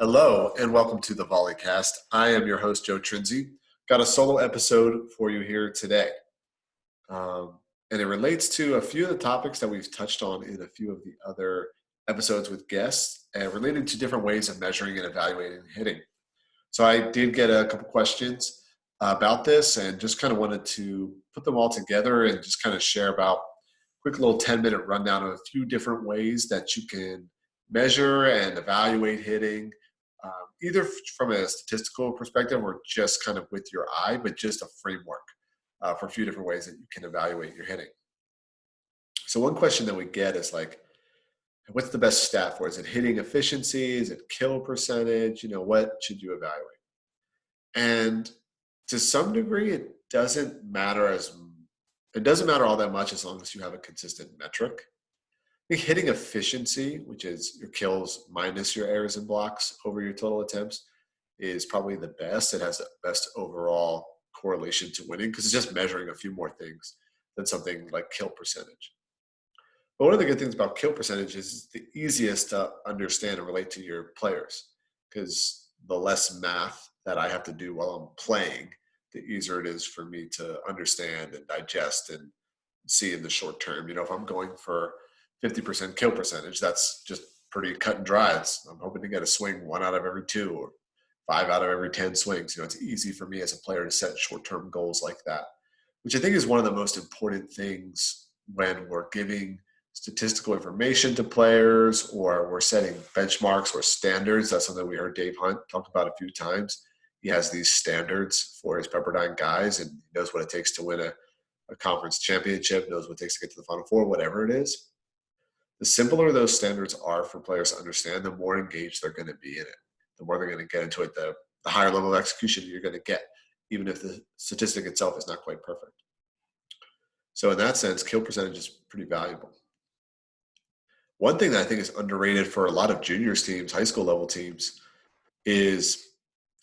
Hello and welcome to the Volleycast. I am your host, Joe Trinzi. Got a solo episode for you here today. And it relates to a few of the topics that we've touched on in a few of the other episodes with guests and related to different ways of measuring and evaluating hitting. So I did get a couple questions about this and just kind of wanted to put them all together and just kind of share about a quick little 10-minute rundown of a few different ways that you can measure and evaluate hitting, either from a statistical perspective or just kind of with your eye, but just a framework for a few different ways that you can evaluate your hitting. So one question that we get is like, what's the best stat for? Is it hitting efficiency? Is it kill percentage? What should you evaluate? And to some degree, it doesn't matter all that much as long as you have a consistent metric. I think hitting efficiency, which is your kills minus your errors and blocks over your total attempts, is probably the best. It has the best overall correlation to winning because it's just measuring a few more things than something like kill percentage. But one of the good things about kill percentage is it's the easiest to understand and relate to your players because the less math that I have to do while I'm playing, the easier it is for me to understand and digest and see in the short term. If I'm going for 50% kill percentage, that's just pretty cut and dry. I'm hoping to get a swing 1 out of every 2 or 5 out of every 10 swings. It's easy for me as a player to set short-term goals like that, which I think is one of the most important things when we're giving statistical information to players or we're setting benchmarks or standards. That's something we heard Dave Hunt talk about a few times. He has these standards for his Pepperdine guys, and he knows what it takes to win a conference championship, knows what it takes to get to the Final Four, whatever it is. The simpler those standards are for players to understand, the more engaged they're going to be in it. The more they're going to get into it, the higher level of execution you're going to get, even if the statistic itself is not quite perfect. So in that sense, kill percentage is pretty valuable. One thing that I think is underrated for a lot of juniors teams, high school level teams, is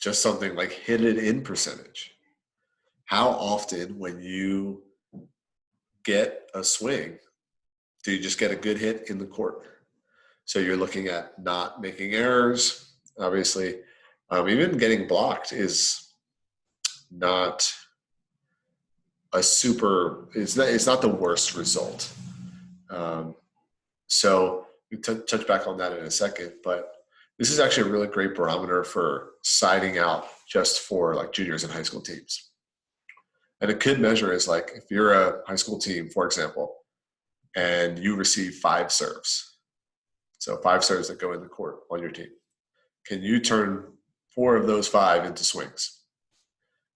just something like hit it in percentage. How often when you get a swing, do you just get a good hit in the court? So you're looking at not making errors. Obviously, even getting blocked is not it's not the worst result. So we touch back on that in a second, but this is actually a really great barometer for siding out just for like juniors and high school teams. And a good measure is like if you're a high school team, for example, and you receive 5 serves. So 5 serves that go in the court on your team. Can you turn 4 of those 5 into swings?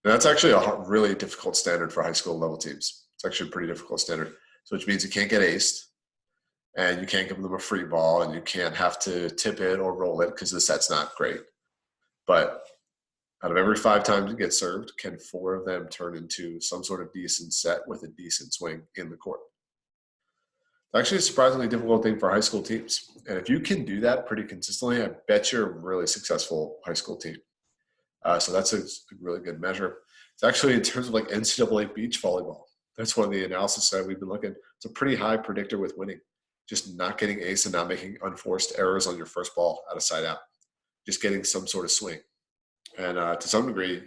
And that's actually a really difficult standard for high school level teams. It's actually a pretty difficult standard. So which means you can't get aced and you can't give them a free ball and you can't have to tip it or roll it because the set's not great. But out of every 5 times you get served, can 4 of them turn into some sort of decent set with a decent swing in the court? Actually a surprisingly difficult thing for high school teams. And if you can do that pretty consistently, I bet you're a really successful high school team. So that's a really good measure. It's actually in terms of like NCAA beach volleyball. That's one of the analysis that we've been looking. It's a pretty high predictor with winning. Just not getting ace and not making unforced errors on your first ball out of side out. Just getting some sort of swing. And to some degree,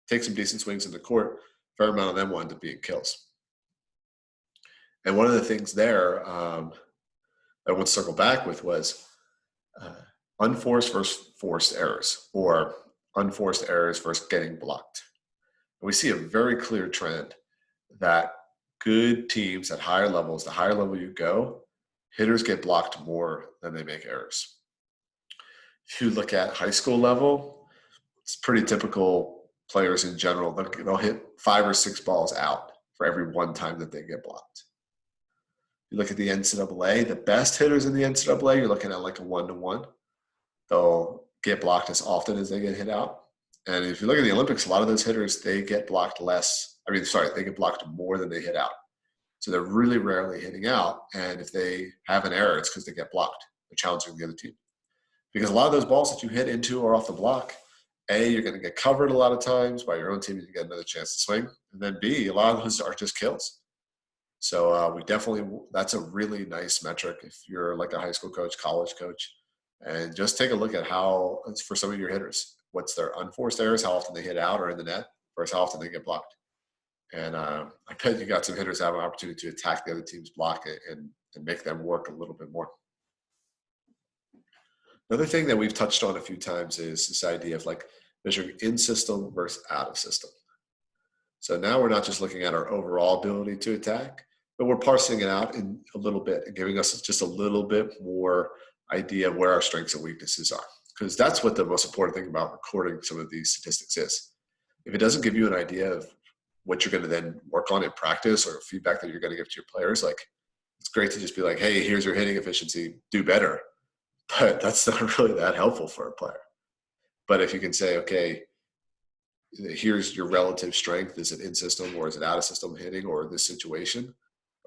take some decent swings in the court. A fair amount of them wind up being kills. And one of the things there I want to circle back with was unforced versus forced errors, or unforced errors versus getting blocked. And we see a very clear trend that good teams at higher levels, the higher level you go, hitters get blocked more than they make errors. If you look at high school level, it's pretty typical players in general. They'll hit 5 or 6 balls out for every 1 time that they get blocked. You look at the NCAA, the best hitters in the NCAA, you're looking at like a 1-to-1. They'll get blocked as often as they get hit out. And if you look at the Olympics, a lot of those hitters, they get blocked they get blocked more than they hit out. So they're really rarely hitting out. And if they have an error, it's because they get blocked. They're challenging the other team. Because a lot of those balls that you hit into or off the block, A, you're going to get covered a lot of times by your own team. You get another chance to swing. And then B, a lot of those are just kills. So that's a really nice metric if you're like a high school coach, college coach. And just take a look at how, for some of your hitters, what's their unforced errors, how often they hit out or in the net versus how often they get blocked. And I bet you got some hitters that have an opportunity to attack the other team's block and make them work a little bit more. Another thing that we've touched on a few times is this idea of like measuring in system versus out of system. So now we're not just looking at our overall ability to attack, but we're parsing it out in a little bit and giving us just a little bit more idea of where our strengths and weaknesses are. Because that's what the most important thing about recording some of these statistics is. If it doesn't give you an idea of what you're going to then work on in practice or feedback that you're going to give to your players, like it's great to just be like, hey, here's your hitting efficiency, do better. But that's not really that helpful for a player. But if you can say, okay, here's your relative strength, is it in system or is it out of system hitting or this situation?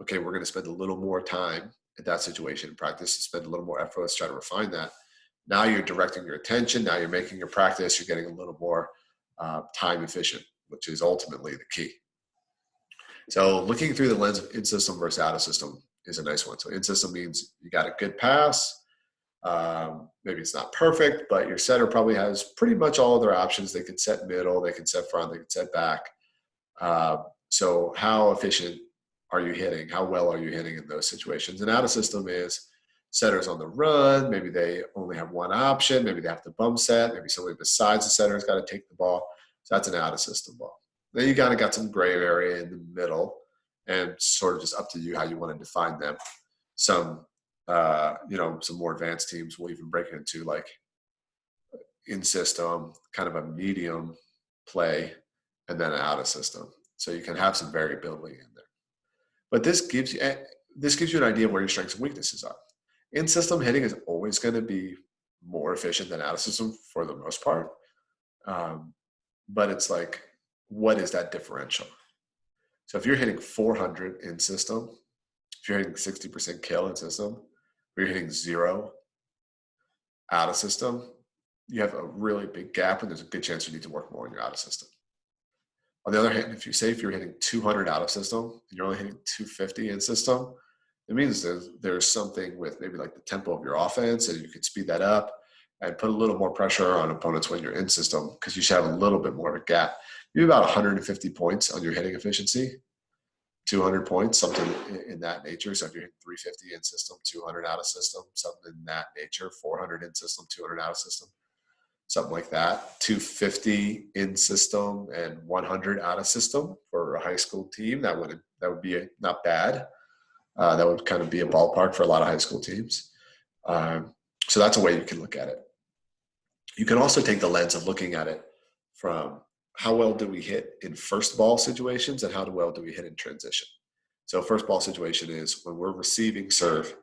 Okay, we're going to spend a little more time in that situation in practice to spend a little more effort. Let's try to refine that. Now you're directing your attention. Now you're making your practice. You're getting a little more time efficient, which is ultimately the key. So looking through the lens of in system versus out of system is a nice one. So in system means you got a good pass. Maybe it's not perfect, but your setter probably has pretty much all of their options. They could set middle, they could set front, they could set back. So how efficient are you hitting? How well are you hitting in those situations? And out of system is setters on the run. Maybe they only have one option. Maybe they have to bump set. Maybe somebody besides the setter has got to take the ball. So that's an out of system ball. Then you kind of got some gray area in the middle, and sort of just up to you how you want to define them. Some more advanced teams will even break it into like in system, kind of a medium play, and then an out of system. So you can have some variability in there. But this gives you an idea of where your strengths and weaknesses are. In system hitting is always going to be more efficient than out of system for the most part. But it's like, what is that differential? So if you're hitting 400 in system, if you're hitting 60% kill in system, if you're hitting 0 out of system, you have a really big gap, and there's a good chance you need to work more on your out of system. On the other hand, if you're hitting 200 out of system and you're only hitting 250 in system, it means there's something with maybe like the tempo of your offense, and you could speed that up and put a little more pressure on opponents when you're in system, because you should have a little bit more of a gap. Maybe about 150 points on your hitting efficiency, 200 points, something in that nature. So if you're hitting 350 in system, 200 out of system, something in that nature, 400 in system, 200 out of system, something like that. 250 in system and 100 out of system for a high school team. That would be not bad. That would kind of be a ballpark for a lot of high school teams. So that's a way you can look at it. You can also take the lens of looking at it from how well do we hit in first ball situations and how well do we hit in transition. So first ball situation is when we're receiving serve,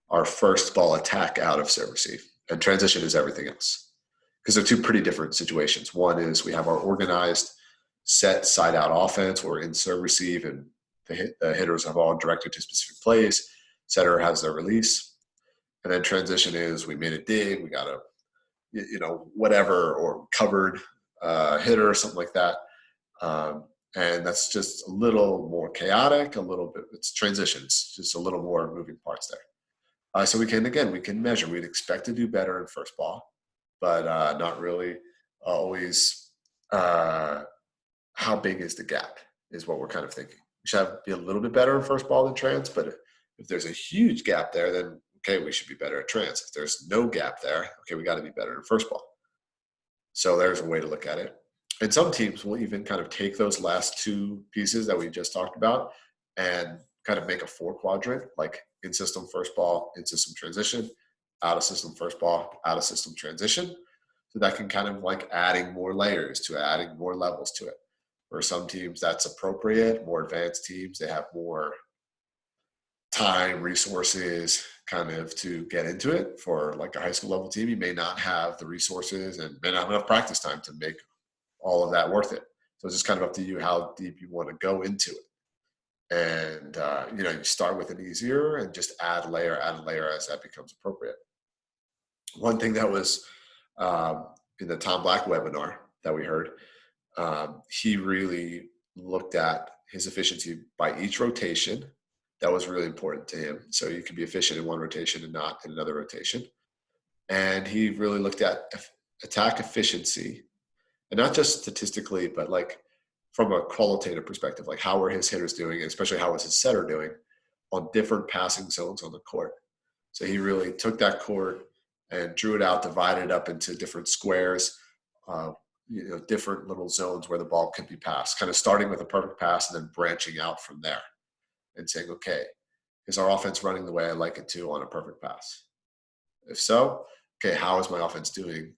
our first ball attack out of serve receive, and transition is everything else. Because they're two pretty different situations. One is we have our organized set side out offense where we're in serve receive and the hitters have all directed to specific plays. Setter has their release. And then transition is we made a dig, we got a, whatever, or covered hitter or something like that. And that's just a little more chaotic, a little bit, it's transitions, just a little more moving parts there. So we can measure. We'd expect to do better in first ball, but not really always how big is the gap is what we're kind of thinking. We should be a little bit better in first ball than trans, but if there's a huge gap there, then okay, we should be better at trans. If there's no gap there, okay, we got to be better in first ball. So there's a way to look at it. And some teams will even kind of take those last two pieces that we just talked about and kind of make a 4-quadrant, like in system first ball, in system transition, out of system first ball, out of system transition. So that can kind of like adding more layers to it, adding more levels to it. For some teams, that's appropriate. More advanced teams, they have more time, resources kind of to get into it. For like a high school level team, you may not have the resources and may not have enough practice time to make all of that worth it. So it's just kind of up to you how deep you want to go into it. And, you start with an easier and just add layer as that becomes appropriate. One thing that was in the Tom Black webinar that we heard, he really looked at his efficiency by each rotation. That was really important to him. So you can be efficient in one rotation and not in another rotation. And he really looked at attack efficiency, and not just statistically, but like from a qualitative perspective, like how were his hitters doing, and especially how was his setter doing on different passing zones on the court. So he really took that court and drew it out, divided it up into different squares, uh, different little zones where the ball could be passed, kind of starting with a perfect pass and then branching out from there and saying, okay, is our offense running the way I like it to on a perfect pass? If so, okay, how is my offense doing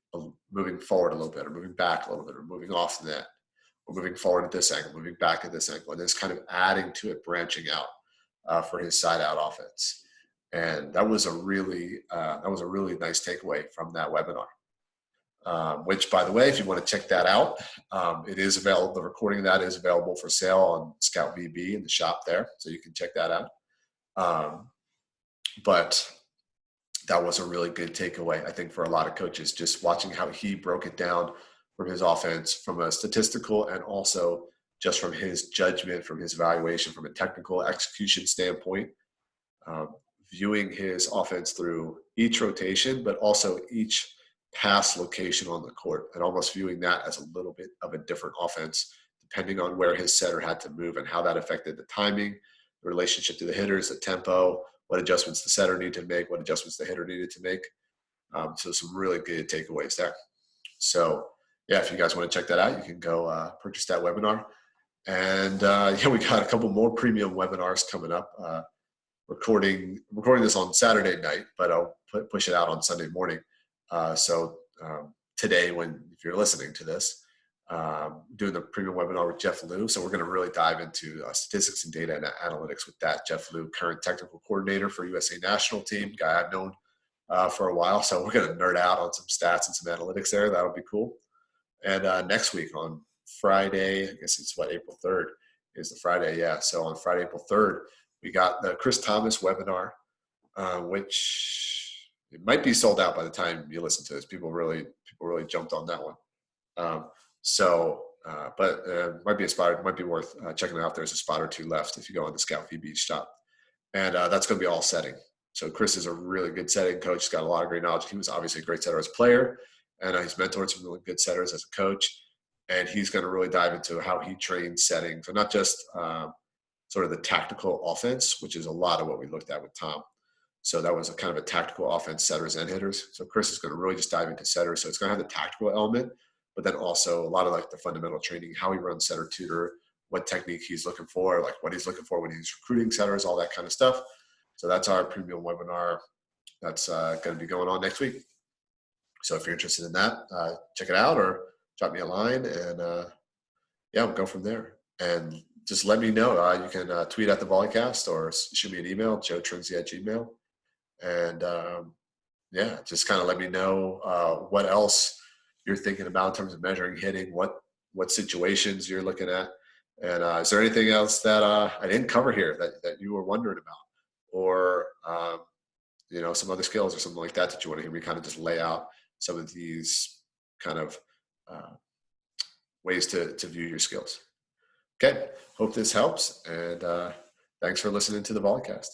moving forward a little bit or moving back a little bit or moving off the net or moving forward at this angle, moving back at this angle, and just kind of adding to it, branching out for his side out offense. And that was a really nice takeaway from that webinar. Which, by the way, if you want to check that out, it is available. The recording of that is available for sale on Scout VB in the shop there, so you can check that out. But that was a really good takeaway, I think, for a lot of coaches, just watching how he broke it down from his offense, from a statistical and also just from his judgment, from his evaluation, from a technical execution standpoint, viewing his offense through each rotation, but also each pass location on the court, and almost viewing that as a little bit of a different offense, depending on where his setter had to move and how that affected the timing, the relationship to the hitters, the tempo, what adjustments the setter needed to make, what adjustments the hitter needed to make. So some really good takeaways there. So yeah, if you guys want to check that out, you can go purchase that webinar. And we got a couple more premium webinars coming up. Recording this on Saturday night, but I'll push it out on Sunday morning. So today, if you're listening to this, doing the premium webinar with Jeff Liu. So we're going to really dive into statistics and data and analytics with that. Jeff Liu, current technical coordinator for USA National Team, guy I've known for a while. So we're going to nerd out on some stats and some analytics there. That'll be cool. And next week on Friday, I guess it's April 3rd is the Friday. Yeah. So on Friday, April 3rd, we got the Chris Thomas webinar, which it might be sold out by the time you listen to this. People really jumped on that one. But might be a spot. It might be worth checking it out. There's a spot or two left if you go on the Scout VB shop, and that's going to be all setting. So Chris is a really good setting coach. He's got a lot of great knowledge. He was obviously a great setter as a player, and he's mentored some really good setters as a coach. And he's going to really dive into how he trains setting. So not just sort of the tactical offense, which is a lot of what we looked at with Tom. So that was a kind of a tactical offense, setters and hitters. So Chris is going to really just dive into setters. So it's going to have the tactical element, but then also a lot of like the fundamental training, how he runs setter tutor, what technique he's looking for, like what he's looking for when he's recruiting setters, all that kind of stuff. So that's our premium webinar that's going to be going on next week. So if you're interested in that, check it out or drop me a line, and we'll go from there. And just let me know. You can tweet at the Volleycast or shoot me an email, joetrinzi@gmail.com. And just kind of let me know what else you're thinking about in terms of measuring hitting, what situations you're looking at. And is there anything else that I didn't cover here that you were wondering about, or some other skills or something like that you want to hear me kind of just lay out some of these kind of ways to view your skills. Okay, hope this helps, and thanks for listening to the Volleycast.